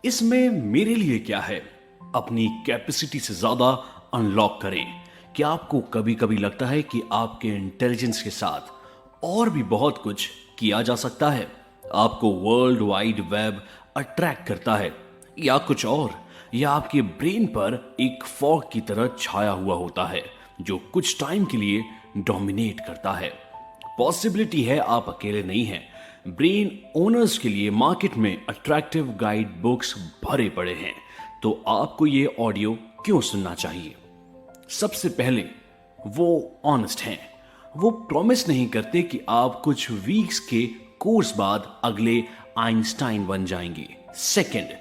इसमें मेरे लिए क्या है? अपनी कैपेसिटी से ज्यादा अनलॉक करें। क्या आपको कभी कभी लगता है कि आपके इंटेलिजेंस के साथ और भी बहुत कुछ किया जा सकता है? आपको वर्ल्ड वाइड वेब अट्रैक्ट करता है या कुछ और, या आपके ब्रेन पर एक फॉग की तरह छाया हुआ होता है जो कुछ टाइम के लिए डोमिनेट करता है? पॉसिबिलिटी है आप अकेले नहीं हैं। ब्रेन ओनर्स के लिए मार्केट में अट्रैक्टिव गाइड बुक्स भरे पड़े हैं। तो आपको ये ऑडियो क्यों सुनना चाहिए? सबसे पहले, वो ऑनेस्ट हैं। वो प्रॉमिस नहीं करते कि आप कुछ वीक्स के कोर्स बाद अगले आइंस्टाइन बन जाएंगे। सेकंड,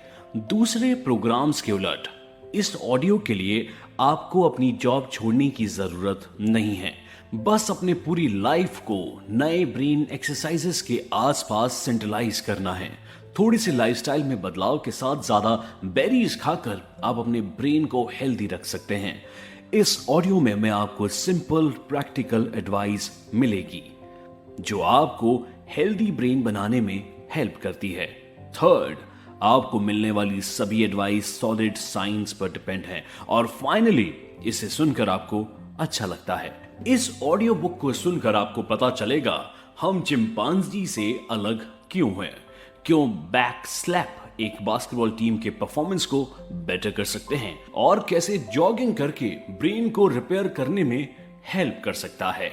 दूसरे प्रोग्राम्स के उलट, इस ऑडियो के लिए आपको अपनी जॉब छोड़ने की जरूरत नहीं है। बस अपने पूरी लाइफ को नए ब्रेन एक्सरसाइजेस के आसपास सेंट्रलाइज करना है। थोड़ी सी लाइफस्टाइल में बदलाव के साथ ज्यादा बेरीज खाकर आप अपने ब्रेन को हेल्दी रख सकते हैं। इस ऑडियो में मैं आपको सिंपल प्रैक्टिकल एडवाइस मिलेगी जो आपको हेल्दी ब्रेन बनाने में हेल्प करती है। थर्ड, आपको मिलने वाली सभी एडवाइस सॉलिड साइंस पर डिपेंड है। और फाइनली, इसे सुनकर आपको अच्छा लगता है। इस ऑडियो बुक को सुनकर आपको पता चलेगा हम चिंपांजी से अलग क्यों हैं, क्यों बैक स्लैप एक बास्केटबॉल टीम के परफॉर्मेंस को बेटर कर सकते हैं, और कैसे जॉगिंग करके ब्रेन को रिपेयर करने में हेल्प कर सकता है।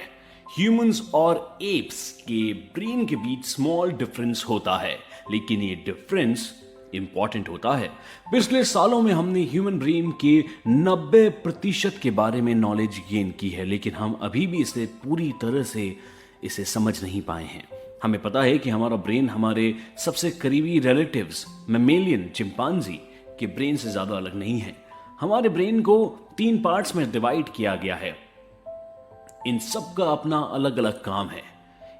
ह्यूमंस और एप्स के ब्रेन के बीच स्मॉल डिफरेंस होता है, लेकिन ये डिफरेंस इंपॉर्टेंट होता है। पिछले सालों में हमने ह्यूमन ब्रेन के 90% के बारे में नॉलेज गेन की है, लेकिन हम अभी भी इसे पूरी तरह से इसे समझ नहीं पाए हैं। हमें पता है कि हमारा ब्रेन हमारे सबसे करीबी रिलेटिव्स मैमेलियन चिंपांजी के ब्रेन से ज्यादा अलग नहीं है। हमारे ब्रेन को 3 पार्ट्स में डिवाइड किया गया है। इन सब का अपना अलग अलग काम है।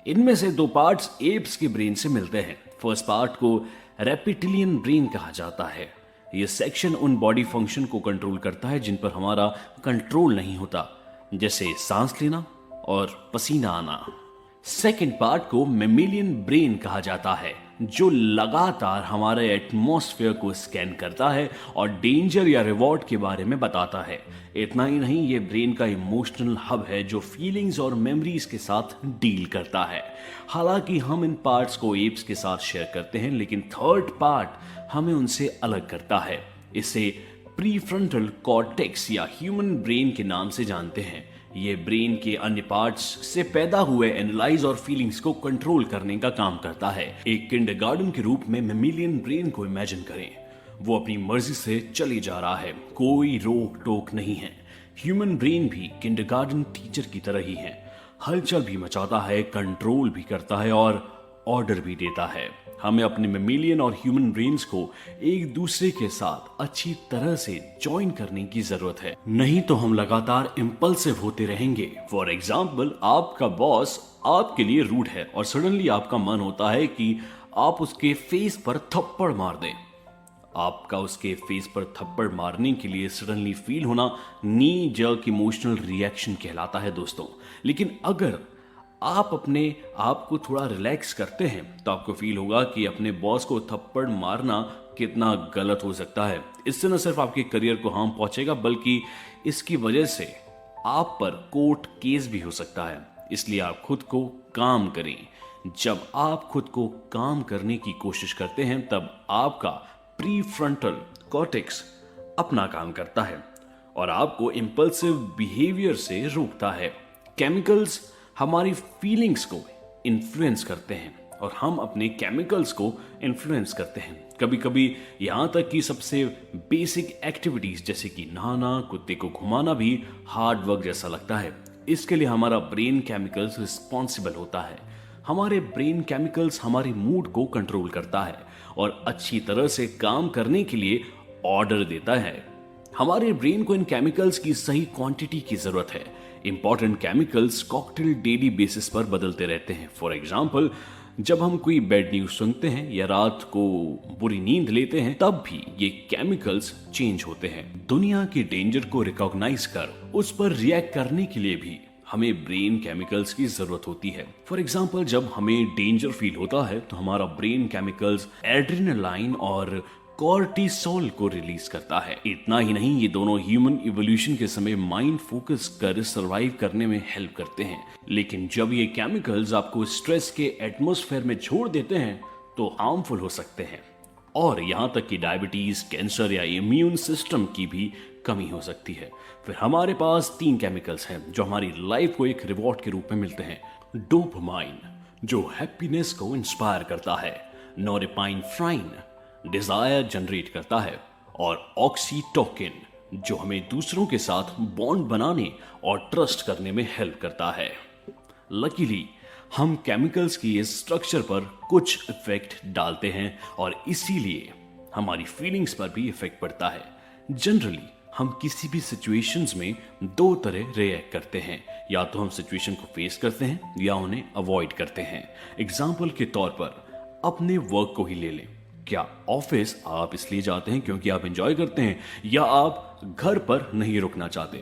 इनमें से 2 पार्ट्स एप्स के ब्रेन से मिलते हैं। फर्स्ट पार्ट को रेप्टिलियन ब्रेन कहा जाता है। यह सेक्शन उन बॉडी फंक्शन को कंट्रोल करता है जिन पर हमारा कंट्रोल नहीं होता, जैसे सांस लेना और पसीना आना। सेकेंड पार्ट को मेमेलियन ब्रेन कहा जाता है, जो लगातार हमारे एटमॉस्फेयर को स्कैन करता है और डेंजर या रिवॉर्ड के बारे में बताता है। इतना ही नहीं, ये ब्रेन का इमोशनल हब है जो फीलिंग्स और मेमोरीज के साथ डील करता है। हालांकि हम इन पार्ट्स को एप्स के साथ शेयर करते हैं, लेकिन थर्ड पार्ट हमें उनसे अलग करता है। इसे प्रीफ्रंटल कॉर्टेक्स या ह्यूमन ब्रेन के नाम से जानते हैं। ये ब्रेन के अन्य पार्ट्स से पैदा हुए एनालाइज और फीलिंग्स को कंट्रोल करने का काम करता है। एक किंडरगार्टन के रूप में मेमेलियन ब्रेन को इमेजिन करें। वो अपनी मर्जी से चले जा रहा है, कोई रोक टोक नहीं है। ह्यूमन ब्रेन भी किंडरगार्टन टीचर की तरह ही है। हलचल भी मचाता है, कंट्रोल भी करता है और ऑर्डर भी देता है। हमें अपने मेमेलियन और ह्यूमन ब्रेन्स को एक दूसरे के साथ अच्छी तरह से ज्वाइन करने की जरूरत है, नहीं तो हम लगातार इंपल्सिव होते रहेंगे। फॉर एग्जाम्पल, आपका बॉस आपके लिए रूड है और सडनली आपका मन होता है कि आप उसके फेस पर थप्पड़ मार दें। आपका उसके फेस पर थप्पड़ मारने के लिए सडनली फील होना नी जर्क इमोशनल रिएक्शन कहलाता है दोस्तों। लेकिन अगर आप अपने आप को थोड़ा रिलैक्स करते हैं तो आपको फील होगा कि अपने बॉस को थप्पड़ मारना कितना गलत हो सकता है। इससे न सिर्फ आपके करियर को हार्म पहुंचेगा, बल्कि इसकी वजह से आप पर कोर्ट केस भी हो सकता है। इसलिए आप खुद को काम करें। जब आप खुद को काम करने की कोशिश करते हैं तब आपका प्रीफ्रंटल कॉर्टेक्स अपना काम करता है और आपको इंपल्सिव बिहेवियर से रोकता है। केमिकल्स हमारी फीलिंग्स को इन्फ्लुएंस करते हैं और हम अपने केमिकल्स को इन्फ्लुएंस करते हैं। कभी कभी यहां तक कि सबसे बेसिक एक्टिविटीज जैसे कि नहाना, कुत्ते को घुमाना भी हार्ड वर्क जैसा लगता है। इसके लिए हमारा ब्रेन केमिकल्स रिस्पॉन्सिबल होता है। हमारे ब्रेन केमिकल्स हमारे मूड को कंट्रोल करता है और अच्छी तरह से काम करने के लिए ऑर्डर देता है। हमारे ब्रेन को इन केमिकल्स की सही क्वांटिटी की जरूरत है। Important chemicals cocktail daily basis पर बदलते रहते हैं। फॉर एग्जाम्पल, जब हम कोई बैड न्यूज सुनते हैं या रात को बुरी नींद लेते हैं, तब भी ये केमिकल्स चेंज होते हैं। दुनिया के डेंजर को रिकॉग्नाइज कर उस पर रिएक्ट करने के लिए भी हमें ब्रेन केमिकल्स की जरूरत होती है। फॉर एग्जाम्पल, जब हमें डेंजर फील होता है तो हमारा ब्रेन केमिकल्स एड्रेनालाइन और कॉर्टिसोल को रिलीज करता है। इतना ही नहीं, ये दोनों ह्यूमन इवोल्यूशन के समय माइंड फोकस कर सरवाइव करने में हेल्प करते हैं। लेकिन जब ये केमिकल्स आपको स्ट्रेस के एटमॉस्फेयर में छोड़ देते हैं तो हार्मफुल हो सकते हैं, और यहां तक कि डायबिटीज, कैंसर या इम्यून सिस्टम की भी कमी हो सकती है। फिर हमारे पास 3 केमिकल्स हैं जो हमारी लाइफ को एक रिवॉर्ड के रूप में मिलते हैं। डोपामाइन, जो हैप्पीनेस को इंस्पायर करता है, नोरेपाइनेफ्राइन डिजायर जनरेट करता है, और ऑक्सीटोकिन, जो हमें दूसरों के साथ बॉन्ड बनाने और ट्रस्ट करने में हेल्प करता है। लकीली हम केमिकल्स की इस स्ट्रक्चर पर कुछ इफेक्ट डालते हैं और इसीलिए हमारी फीलिंग्स पर भी इफेक्ट पड़ता है। जनरली हम किसी भी सिचुएशंस में 2 तरह रिएक्ट करते हैं, या तो हम सिचुएशन को फेस करते हैं या उन्हें अवॉइड करते हैं। एग्जाम्पल के तौर पर अपने वर्क को ही ले लें। क्या ऑफिस आप इसलिए जाते हैं क्योंकि आप एंजॉय करते हैं, या आप घर पर नहीं रुकना चाहते?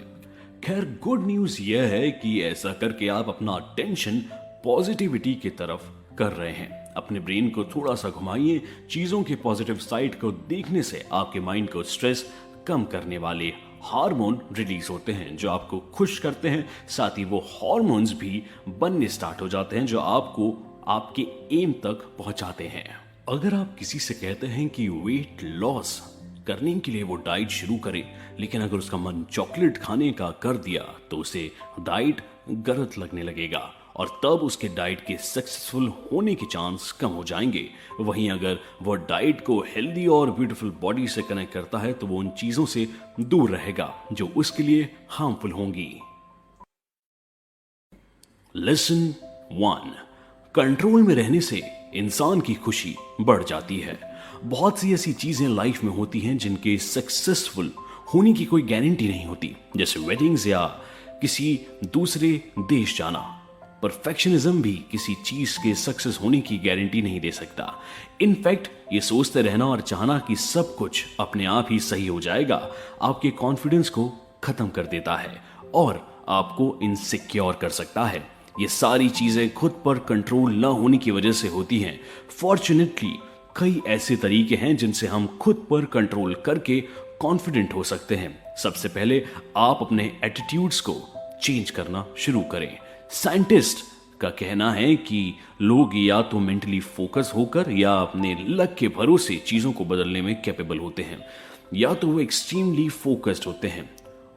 खैर, गुड न्यूज यह है कि ऐसा करके आप अपना टेंशन पॉजिटिविटी की तरफ कर रहे हैं। अपने ब्रेन को थोड़ा सा घुमाइए, चीजों के पॉजिटिव साइड को देखने से आपके माइंड को स्ट्रेस कम करने वाले हार्मोन रिलीज होते हैं जो आपको खुश करते हैं। साथ ही वो हार्मोन्स भी बनने स्टार्ट हो जाते हैं जो आपको आपके एम तक पहुंचाते हैं। अगर आप किसी से कहते हैं कि वेट लॉस करने के लिए वो डाइट शुरू करे, लेकिन अगर उसका मन चॉकलेट खाने का कर दिया तो उसे डाइट गलत लगने लगेगा और तब उसके डाइट के सक्सेसफुल होने के चांस कम हो जाएंगे। वहीं अगर वो डाइट को हेल्दी और ब्यूटीफुल बॉडी से कनेक्ट करता है तो वो उन चीजों से दूर रहेगा जो उसके लिए हार्मफुल होंगी। लेसन 1, कंट्रोल में रहने से इंसान की खुशी बढ़ जाती है। बहुत सी ऐसी चीजें लाइफ में होती हैं जिनके सक्सेसफुल होने की कोई गारंटी नहीं होती, जैसे वेडिंग्स या किसी दूसरे देश जाना। परफेक्शनिज्म भी किसी चीज के सक्सेस होने की गारंटी नहीं दे सकता। इनफैक्ट ये सोचते रहना और चाहना कि सब कुछ अपने आप ही सही हो जाएगा आपके कॉन्फिडेंस को खत्म कर देता है और आपको इनसिक्योर कर सकता है। ये सारी चीजें खुद पर कंट्रोल न होने की वजह से होती हैं। फॉर्चुनेटली कई ऐसे तरीके हैं जिनसे हम खुद पर कंट्रोल करके कॉन्फिडेंट हो सकते हैं। सबसे पहले आप अपने एटीट्यूड्स को चेंज करना शुरू करें। साइंटिस्ट का कहना है कि लोग या तो मेंटली फोकस होकर या अपने लक के भरोसे चीजों को बदलने में कैपेबल होते हैं, या तो वो एक्सट्रीमली फोकस्ड होते हैं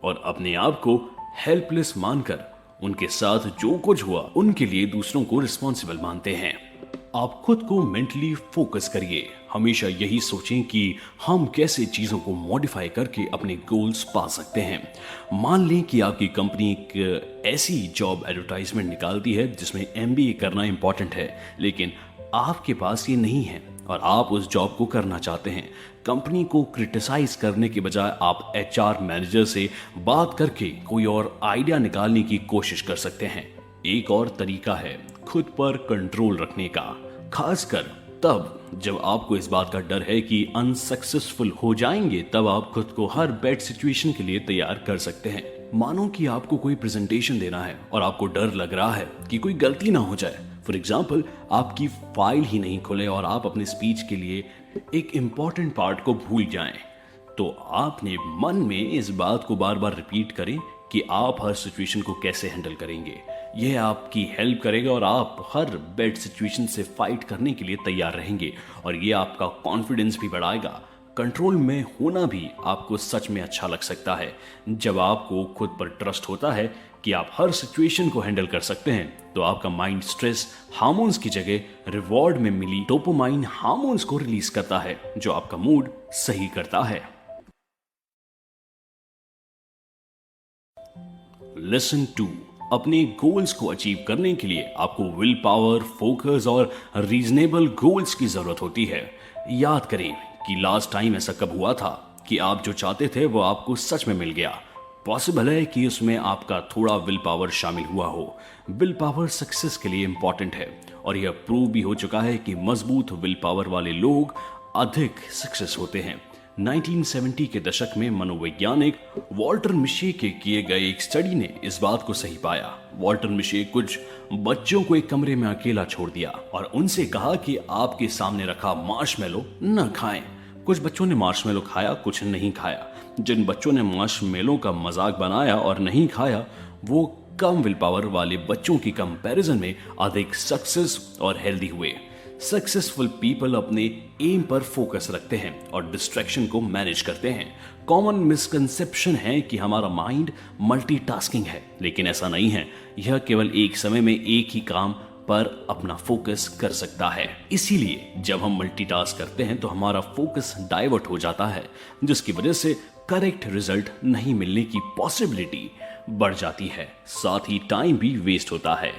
और अपने आप को हेल्पलेस मानकर उनके साथ जो कुछ हुआ उनके लिए दूसरों को रिस्पॉन्सिबल मानते हैं। आप खुद को मेंटली फोकस करिए। हमेशा यही सोचें कि हम कैसे चीजों को मॉडिफाई करके अपने गोल्स पा सकते हैं। मान लें कि आपकी कंपनी एक ऐसी जॉब एडवर्टाइजमेंट निकालती है जिसमें एमबीए करना इंपॉर्टेंट है, लेकिन आपके पास ये नहीं है और आप उस जॉब को करना चाहते हैं। कंपनी को क्रिटिसाइज करने के बजाय आप एचआर मैनेजर से बात करके कोई और आइडिया निकालने की कोशिश कर सकते हैं। एक और तरीका है खुद पर कंट्रोल रखने का, खासकर तब जब आपको इस बात का डर है कि अनसक्सेसफुल हो जाएंगे। तब आप खुद को हर बैड सिचुएशन के लिए तैयार कर सकते हैं। मानो कि आपको कोई प्रेजेंटेशन देना है और आपको डर लग रहा है कि कोई गलती ना हो जाए। फॉर एग्जाम्पल, आपकी फाइल ही नहीं खुले और आप अपने स्पीच के लिए एक इंपॉर्टेंट पार्ट को भूल जाएं, तो आपने मन में इस बात को बार बार रिपीट करें कि आप हर सिचुएशन को कैसे हैंडल करेंगे। यह आपकी हेल्प करेगा और आप हर बैड सिचुएशन से फाइट करने के लिए तैयार रहेंगे और यह आपका कॉन्फिडेंस भी बढ़ाएगा। कंट्रोल में होना भी आपको सच में अच्छा लग सकता है। जब आपको खुद पर ट्रस्ट होता है कि आप हर सिचुएशन को हैंडल कर सकते हैं, तो आपका माइंड स्ट्रेस हार्मोन्स की जगह रिवॉर्ड में मिली डोपामाइन हार्मोन्स को रिलीज करता है, जो आपका मूड सही करता है। लेसन 2, अपने गोल्स को अचीव करने के लिए आपको विल पावर, फोकस और रीजनेबल गोल्स की जरूरत होती है। याद करें कि लास्ट टाइम ऐसा कब हुआ था कि आप जो चाहते थे वो आपको सच में मिल गया। पॉसिबल है कि उसमें आपका थोड़ा विल पावर शामिल हुआ हो। विल पावर सक्सेस के लिए इंपॉर्टेंट है और यह प्रूव भी हो चुका है कि मजबूत विल पावर वाले लोग अधिक सक्सेस होते हैं। 1970 के दशक में मनोवैज्ञानिक वॉल्टर मिशे के किए गए एक स्टडी ने इस बात को सही पाया। वॉल्टर मिशे कुछ बच्चों को एक कमरे में अकेला छोड़ दिया और उनसे कहा कि आपके सामने रखा मार्शमैलो न खाएं। कुछ बच्चों ने मार्शमेलो खाया, कुछ नहीं खाया। जिन बच्चों ने मार्शमेलो का मजाक बनाया और नहीं खाया, वो कम विल पावर वाले बच्चों की कंपैरिजन में अधिक सक्सेस और हेल्दी हुए। सक्सेसफुल पीपल अपने एम पर फोकस रखते हैं और डिस्ट्रैक्शन को मैनेज करते हैं। कॉमन मिसकंसेप्शन है कि हमारा माइंड मल्टीटास्किंग है, लेकिन ऐसा नहीं है। यह केवल एक समय में एक ही काम पर अपना फोकस कर सकता है। इसीलिए जब हम मल्टीटास्क करते हैं तो हमारा फोकस डाइवर्ट हो जाता है, जिसकी वजह से करेक्ट रिजल्ट नहीं मिलने की पॉसिबिलिटी बढ़ जाती है। साथ ही टाइम भी वेस्ट होता है।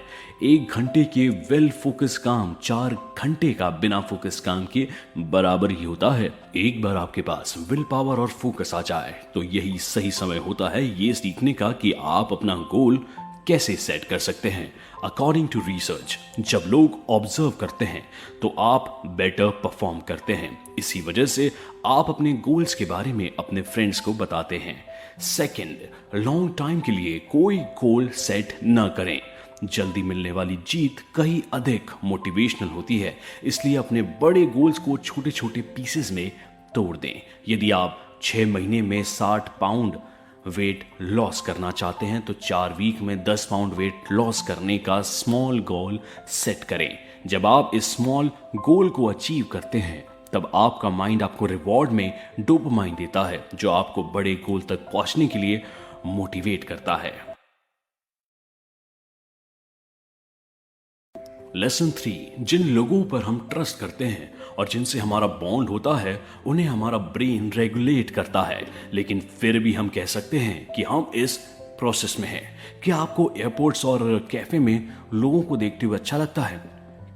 1 घंटे के वेल फोकस काम 4 घंटे का बिना फोकस काम के बराबर ही होता है। एक बार आपके पास विल पावर और फोकस आ जाए तो यही सही समय होता है ये सीखने का कि आप अपना गोल कैसे सेट कर सकते हैं। अकॉर्डिंग टू रिसर्च, जब लोग ऑब्जर्व करते हैं तो आप बेटर परफॉर्म करते हैं। इसी वजह से आप अपने गोल्स के बारे में अपने फ्रेंड्स को बताते हैं। सेकंड, लॉन्ग टाइम के लिए कोई गोल सेट न करें। जल्दी मिलने वाली जीत कहीं अधिक मोटिवेशनल होती है, इसलिए अपने बड़े गोल्स को छोटे छोटे पीसेस में तोड़ दें। यदि आप 6 महीने में 60 पाउंड वेट लॉस करना चाहते हैं तो 4 वीक में 10 पाउंड वेट लॉस करने का स्मॉल गोल सेट करें। जब आप इस स्मॉल गोल को अचीव करते हैं तब आपका माइंड आपको रिवॉर्ड में डोपामाइन देता है, जो आपको बड़े गोल तक पहुंचने के लिए मोटिवेट करता है। लेसन 3, जिन लोगों पर हम ट्रस्ट करते हैं और जिनसे हमारा बॉन्ड होता है उन्हें हमारा ब्रेन रेगुलेट करता है, लेकिन फिर भी हम कह सकते हैं कि हम इस प्रोसेस में हैं। क्या आपको एयरपोर्ट्स और कैफे में लोगों को देखते हुए अच्छा लगता है?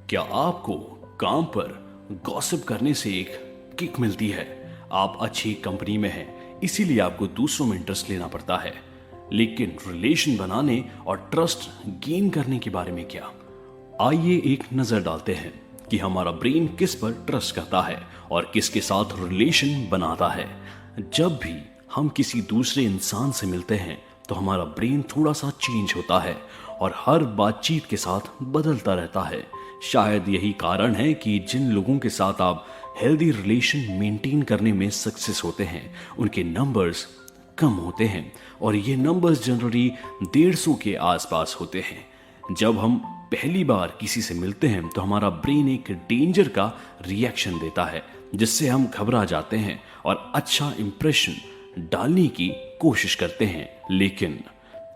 क्या आपको काम पर गॉसिप करने से एक किक मिलती है? आप अच्छी कंपनी में हैं, इसीलिए आपको दूसरों में इंटरेस्ट लेना पड़ता है। लेकिन रिलेशन बनाने और ट्रस्ट गेन करने के बारे में क्या? आइए एक नजर डालते हैं कि हमारा ब्रेन किस पर ट्रस्ट करता है और किसके साथ रिलेशन बनाता है। जब भी हम किसी दूसरे इंसान से मिलते हैं तो हमारा ब्रेन थोड़ा सा चेंज होता है और हर बातचीत के साथ बदलता रहता है। शायद यही कारण है कि जिन लोगों के साथ आप हेल्दी रिलेशन मेंटेन करने में सक्सेस होते हैं उनके नंबर्स कम होते हैं, और ये नंबर्स जनरली 150 के आसपास होते हैं। जब हम पहली बार किसी से मिलते हैं तो हमारा ब्रेन एक डेंजर का रिएक्शन देता है, जिससे हम घबरा जाते हैं और अच्छा इंप्रेशन डालने की कोशिश करते हैं। लेकिन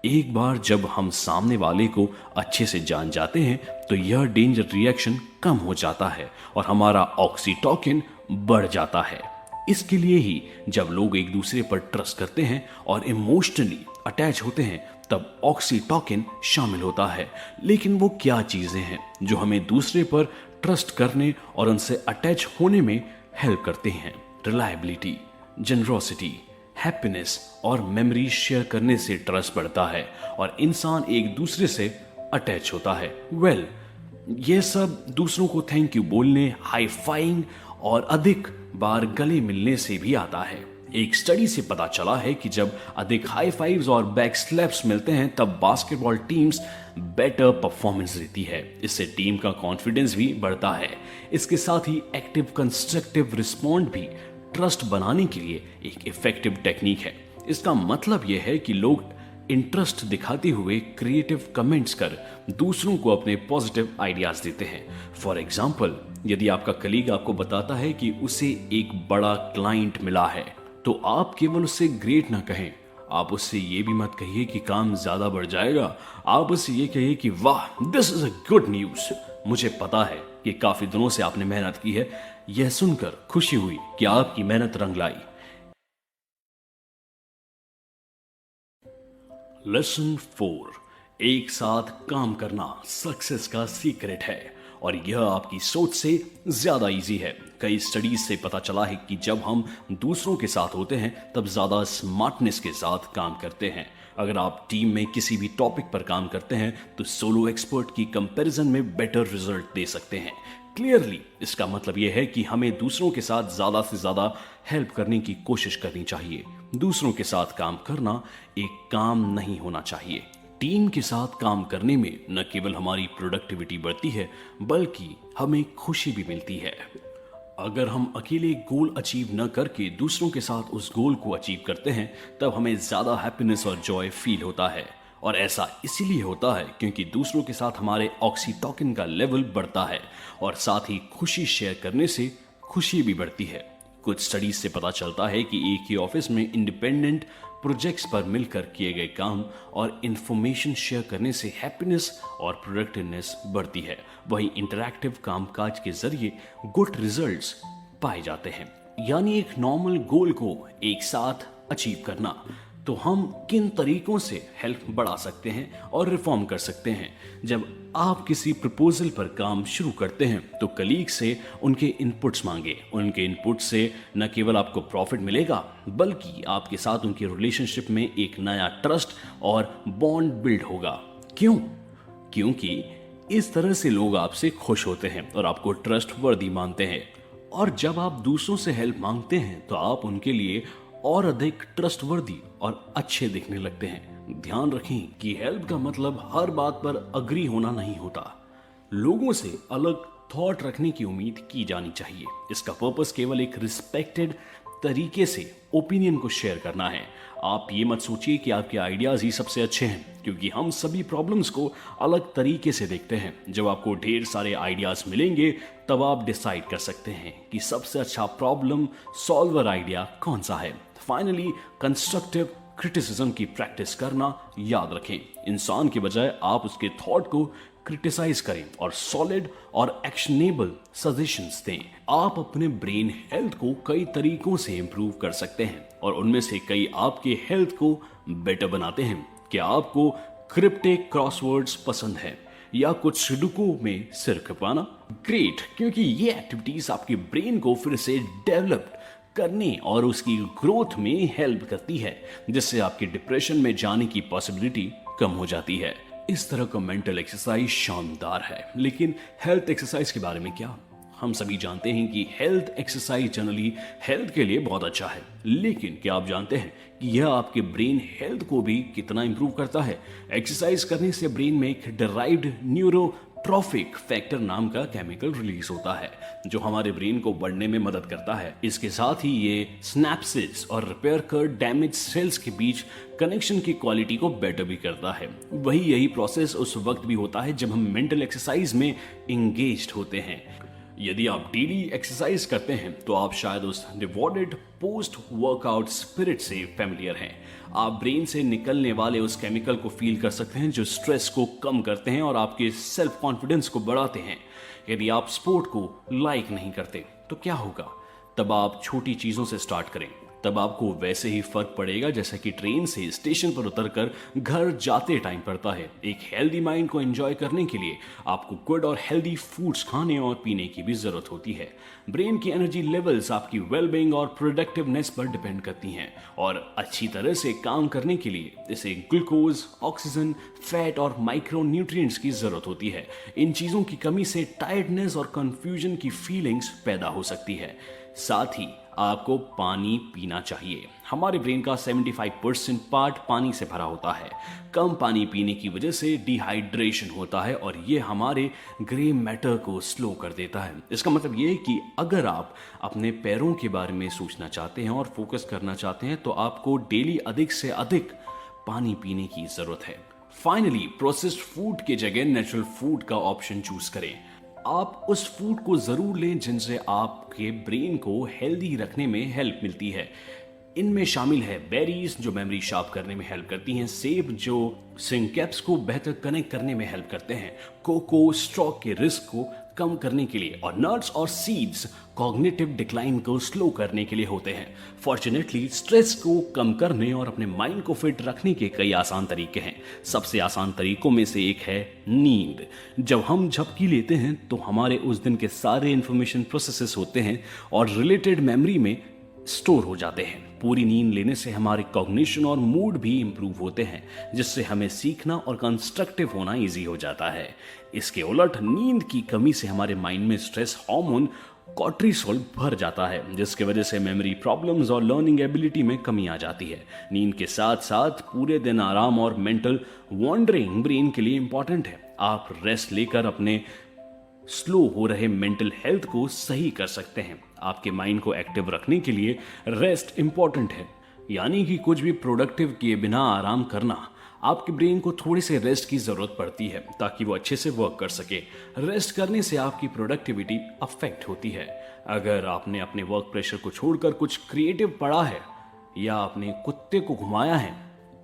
एक बार जब हम सामने वाले को अच्छे से जान जाते हैं तो यह डेंजर रिएक्शन कम हो जाता है और हमारा ऑक्सीटोकिन बढ़ जाता है। इसके लिए ही जब लोग एक दूसरे पर ट्रस्ट करते हैं और इमोशनली अटैच होते हैं तब ऑक्सीटोकिन शामिल होता है। लेकिन वो क्या चीजें हैं जो हमें दूसरे पर ट्रस्ट करने और उनसे अटैच होने में हेल्प करते हैं? रिलायबिलिटी, जनरोसिटी, हैप्पीनेस और मेमोरी शेयर करने से ट्रस्ट बढ़ता है और इंसान एक दूसरे से अटैच होता है। ये सब दूसरों को थैंक यू बोलने, हाई फाइंग और अधिक बार गले मिलने से भी आता है। एक स्टडी से पता चला है कि जब अधिक हाई फाइव्स और बैक स्लैप्स मिलते हैं तब बास्केटबॉल टीम्स बेटर परफॉर्मेंस देती है। इससे टीम का कॉन्फिडेंस भी बढ़ता है। इसके साथ ही एक्टिव कंस्ट्रक्टिव रिस्पॉन्ड भी ट्रस्ट बनाने के लिए एक इफेक्टिव टेक्निक है। इसका मतलब यह है कि लोग इंटरेस्ट दिखाते हुए क्रिएटिव कमेंट्स कर दूसरों को अपने पॉजिटिव आइडियाज देते हैं। फॉर एग्जाम्पल, यदि आपका कलीग आपको बताता है कि उसे एक बड़ा क्लाइंट मिला है तो आप केवल उससे ग्रेट ना कहें, आप उससे ये भी मत कहिए कि काम ज्यादा बढ़ जाएगा। आप उससे ये कहिए कि वाह, this is a good news, मुझे पता है कि काफी दिनों से आपने मेहनत की है। यह सुनकर खुशी हुई कि आपकी मेहनत रंग लाई। लेसन 4, एक साथ काम करना सक्सेस का सीक्रेट है और यह आपकी सोच से ज्यादा इजी है। कई स्टडीज से पता चला है कि जब हम दूसरों के साथ होते हैं तब ज्यादा स्मार्टनेस के साथ काम करते हैं। अगर आप टीम में किसी भी टॉपिक पर काम करते हैं तो सोलो एक्सपर्ट की कंपैरिजन में बेटर रिजल्ट दे सकते हैं। क्लियरली इसका मतलब यह है कि हमें दूसरों के साथ ज्यादा से ज्यादा हेल्प करने की कोशिश करनी चाहिए। दूसरों के साथ काम करना एक काम नहीं होना चाहिए। टीम के साथ काम करने में न केवल हमारी प्रोडक्टिविटी बढ़ती है बल्कि हमें खुशी भी मिलती है। अगर हम अकेले गोल अचीव न करके दूसरों के साथ उस गोल को अचीव करते हैं, तब हमें ज्यादा हैप्पीनेस और जॉय फील होता है। और ऐसा इसीलिए होता है क्योंकि दूसरों के साथ हमारे ऑक्सीटोकिन का लेवल बढ़ता है और साथ ही खुशी शेयर करने से खुशी भी बढ़ती है। कुछ स्टडीज से पता चलता है कि एक ही ऑफिस में इंडिपेंडेंट प्रोजेक्ट्स पर मिलकर किए गए काम और इंफॉर्मेशन शेयर करने से हैप्पीनेस और प्रोडक्टिवनेस बढ़ती है। वहीं इंटरैक्टिव कामकाज के जरिए गुड रिजल्ट्स पाए जाते हैं। यानी एक नॉर्मल गोल को एक साथ अचीव करना। तो हम किन तरीकों से हेल्प बढ़ा सकते हैं और रिफॉर्म कर सकते हैं? जब आप किसी प्रपोजल पर काम शुरू करते हैं तो कलीग से उनके इनपुट्स मांगे। उनके इनपुट से न केवल आपको प्रॉफिट मिलेगा, बल्कि आपके साथ उनकी रिलेशनशिप में एक नया ट्रस्ट और बॉन्ड बिल्ड होगा। क्यों? क्योंकि इस तरह से लोग आपसे खुश होते हैं और आपको ट्रस्ट वर्दी मानते हैं। और जब आप दूसरों से हेल्प मांगते हैं तो आप उनके लिए और अधिक ट्रस्टवर्दी और अच्छे दिखने लगते हैं। ध्यान रखें कि हेल्प का मतलब हर बात पर अग्री होना नहीं होता। लोगों से अलग थॉट रखने की उम्मीद की जानी चाहिए। इसका पर्पस केवल एक रिस्पेक्टेड तरीके से ओपिनियन को शेयर करना है। आप ये मत सोचिए कि आपके आइडियाज ही सबसे अच्छे हैं, क्योंकि हम सभी प्रॉब्लम्स को अलग तरीके से देखते हैं। जब आपको ढेर सारे आइडियाज मिलेंगे तब आप डिसाइड कर सकते हैं कि सबसे अच्छा प्रॉब्लम सॉल्वर आइडिया कौन सा है। फाइनली, कंस्ट्रक्टिव क्रिटिसिज्म की प्रैक्टिस करना याद रखें। इंसान के बजाय आप उसके थॉट को क्रिटिसाइज करें और सॉलिड और एक्शनेबल सजेशंस दें। आप अपने ब्रेन हेल्थ को कई तरीकों से इंप्रूव कर सकते हैं और उनमें से कई आपके हेल्थ को बेटर बनाते हैं। क्या आपको क्रिप्टिक क्रॉसवर्ड्स पसंद है या कुछ सुडोकू में सिर खपाना? ग्रेट, क्योंकि ये एक्टिविटीज आपके ब्रेन को फिर से डेवलप करने और उसकी ग्रोथ में हेल्प करती है, जिससे आपके डिप्रेशन में जाने की पॉसिबिलिटी कम हो जाती है। इस तरह का मेंटल एक्सरसाइज शानदार है, लेकिन हेल्थ एक्सरसाइज के बारे में क्या? हम सभी जानते हैं कि हेल्थ एक्सरसाइज जनरली हेल्थ के लिए बहुत अच्छा है, लेकिन क्या आप जानते हैं कि यह आपके ब्रेन हेल्थ को भी कितना इंप्रूव करता है? एक्सरसाइज करने से ब्रेन में एक डिराइव्ड न्यूरोट्रॉफिक फैक्टर नाम का केमिकल रिलीज होता है, जो हमारे ब्रेन को बढ़ने में मदद करता है। इसके साथ ही ये स्नैप्सिस और रिपेयर कर डैमेज सेल्स के बीच कनेक्शन की क्वालिटी को बेटर भी करता है। यही प्रोसेस उस वक्त भी होता है जब हम मेंटल एक्सरसाइज में इंगेज्ड होते हैं। यदि आप डेली एक्सरसाइज करते हैं तो आप शायद उस रिवॉर्डेड पोस्ट वर्कआउट स्पिरिट से फेमिलियर हैं। आप ब्रेन से निकलने वाले उस केमिकल को फील कर सकते हैं जो स्ट्रेस को कम करते हैं और आपके सेल्फ कॉन्फिडेंस को बढ़ाते हैं। यदि आप स्पोर्ट को लाइक नहीं करते तो क्या होगा? तब आप छोटी चीजों से स्टार्ट करें, तब आपको वैसे ही फर्क पड़ेगा जैसा कि ट्रेन से स्टेशन पर उतरकर घर जाते टाइम पड़ता है। एक हेल्दी माइंड को एंजॉय करने के लिए आपको गुड और हेल्दी फूड्स खाने और पीने की भी जरूरत होती है। ब्रेन की एनर्जी लेवल्स आपकी वेलबींग और प्रोडक्टिवनेस पर डिपेंड करती हैं और अच्छी तरह से काम करने के लिए इसे ग्लूकोज, ऑक्सीजन, फैट और माइक्रो न्यूट्रिएंट्स की जरूरत होती है। इन चीजों की कमी से टायर्डनेस और कंफ्यूजन की फीलिंग्स पैदा हो सकती है। साथ ही आपको पानी पीना चाहिए। हमारे ब्रेन का 75% पार्ट पानी से भरा होता है। कम पानी पीने की वजह से डिहाइड्रेशन होता है और ये हमारे ग्रे मैटर को स्लो कर देता है। इसका मतलब ये है कि अगर आप अपने पैरों के बारे में सोचना चाहते हैं और फोकस करना चाहते हैं तो आपको डेली अधिक से अधिक पानी पीने की जरूरत है। फाइनली, प्रोसेस्ड फूड की जगह नेचुरल फूड का ऑप्शन चूज करें। आप उस फूड को जरूर लें जिनसे आपके ब्रेन को हेल्दी रखने में हेल्प मिलती है। इनमें शामिल है बेरीज जो मेमोरी शार्प करने में हेल्प करती हैं, सेब जो सिंकैप्स को बेहतर कनेक्ट करने में हेल्प करते हैं, कोको स्ट्रोक के रिस्क को कम करने के लिए, और नट्स और सीड्स कॉग्निटिव डिक्लाइन को स्लो करने के लिए होते हैं। फॉर्चुनेटली स्ट्रेस को कम करने और अपने माइंड को फिट रखने के कई आसान तरीके हैं। सबसे आसान तरीकों में से एक है नींद। जब हम झपकी लेते हैं तो हमारे उस दिन के सारे इंफॉर्मेशन प्रोसेसेस होते हैं और रिलेटेड मेमोरी में स्टोर हो जाते हैं। पूरी नींद लेने से हमारे कॉग्निशन और मूड भी इंप्रूव होते हैं, जिससे हमें सीखना और कंस्ट्रक्टिव होना इजी हो जाता है। इसके उलट नींद की कमी से हमारे माइंड में स्ट्रेस हार्मोन कॉर्टिसोल भर जाता है, जिसकी वजह से मेमोरी प्रॉब्लम्स और लर्निंग एबिलिटी में कमी आ जाती है। नींद के साथ साथ पूरे दिन आराम और मेंटल वॉन्डरिंग ब्रेन के लिए इंपॉर्टेंट है। आप रेस्ट लेकर अपने स्लो हो रहे मेंटल हेल्थ को सही कर सकते हैं। आपके माइंड को एक्टिव रखने के लिए रेस्ट इंपॉर्टेंट है, यानी कि कुछ भी प्रोडक्टिव किए बिना आराम करना। आपके ब्रेन को थोड़ी से रेस्ट की जरूरत पड़ती है ताकि वो अच्छे से वर्क कर सके। रेस्ट करने से आपकी प्रोडक्टिविटी अफेक्ट होती है। अगर आपने अपने वर्क प्रेशर को छोड़कर कुछ क्रिएटिव पढ़ा है या अपने कुत्ते को घुमाया है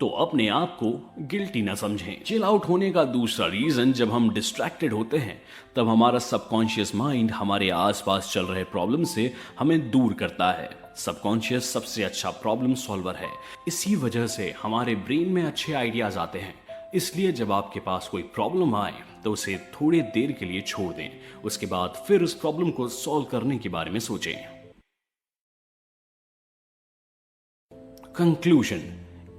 तो अपने आप को गिल्टी ना समझें। चिल आउट होने का दूसरा रीजन, जब हम डिस्ट्रैक्टेड होते हैं तब हमारा सबकॉन्शियस माइंड हमारे आसपास चल रहे प्रॉब्लम से हमें दूर करता है। सबकॉन्शियस सबसे अच्छा प्रॉब्लम सॉल्वर है। इसी वजह से हमारे ब्रेन में अच्छे आइडियाज आते हैं। इसलिए जब आपके पास कोई प्रॉब्लम आए तो उसे थोड़ी देर के लिए छोड़ दें, उसके बाद फिर उस प्रॉब्लम को सॉल्व करने के बारे में सोचें। कंक्लूजन,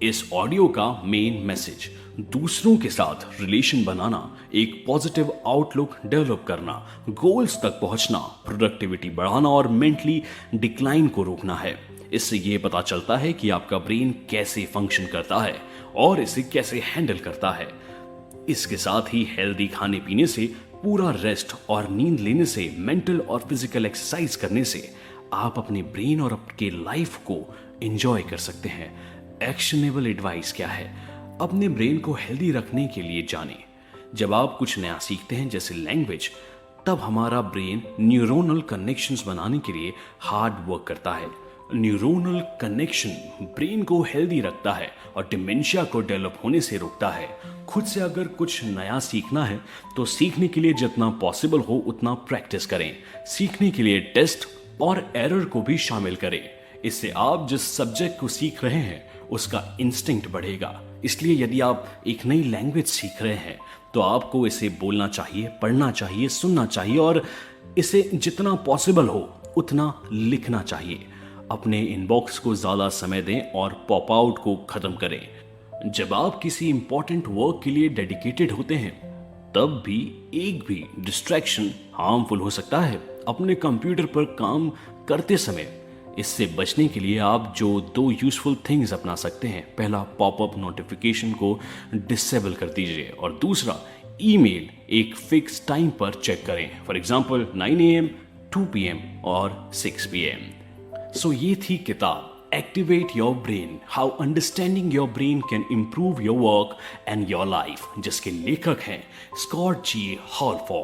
इस ऑडियो का मेन मैसेज, दूसरों के साथ रिलेशन बनाना, एक पॉजिटिव आउटलुक डेवलप करना, गोल्स तक पहुंचना, प्रोडक्टिविटी बढ़ाना और मेंटली डिक्लाइन को रोकना है। इससे यह पता चलता है कि आपका ब्रेन कैसे फंक्शन करता है और इसे कैसे हैंडल करता है। इसके साथ ही हेल्दी खाने पीने से, पूरा रेस्ट और नींद लेने से, मेंटल और फिजिकल एक्सरसाइज करने से आप अपने ब्रेन और आपके लाइफ को एंजॉय कर सकते हैं। एक्शनेबल एडवाइस क्या है? अपने ब्रेन को हेल्दी रखने के लिए जानें। जब आप कुछ नया सीखते हैं जैसे लैंग्वेज, तब हमारा ब्रेन न्यूरोनल कनेक्शंस बनाने के लिए हार्ड वर्क करता है। न्यूरोनल कनेक्शन ब्रेन को हेल्दी रखता है और डिमेंशिया को डेवलप होने से रोकता है। खुद से अगर कुछ नया सीखना है तो सीखने के लिए जितना पॉसिबल हो उतना प्रैक्टिस करें। सीखने के लिए टेस्ट और एरर को भी शामिल करें। इससे आप जिस सब्जेक्ट को सीख रहे हैं उसका इंस्टिंक्ट बढ़ेगा। इसलिए यदि आप एक नई लैंग्वेज सीख रहे हैं तो आपको इसे बोलना चाहिए, पढ़ना चाहिए, सुनना चाहिए और इसे जितना पॉसिबल हो उतना लिखना चाहिए। अपने इनबॉक्स को ज्यादा समय दें और पॉप आउट को खत्म करें। जब आप किसी इंपॉर्टेंट वर्क के लिए डेडिकेटेड होते हैं तब भी एक भी डिस्ट्रैक्शन हार्मफुल हो सकता है। अपने कंप्यूटर पर काम करते समय इससे बचने के लिए आप जो 2 यूजफुल थिंग्स अपना सकते हैं, पहला, पॉपअप नोटिफिकेशन को डिसेबल कर दीजिए और दूसरा, ईमेल एक फिक्स टाइम पर चेक करें। फॉर एग्जांपल 9 AM, 2 PM और 6 PM। सो ये थी किताब activate your brain, how understanding your brain can improve your work and your life, जिसके लेखक हैं स्कॉट जी हॉलफोर्ड।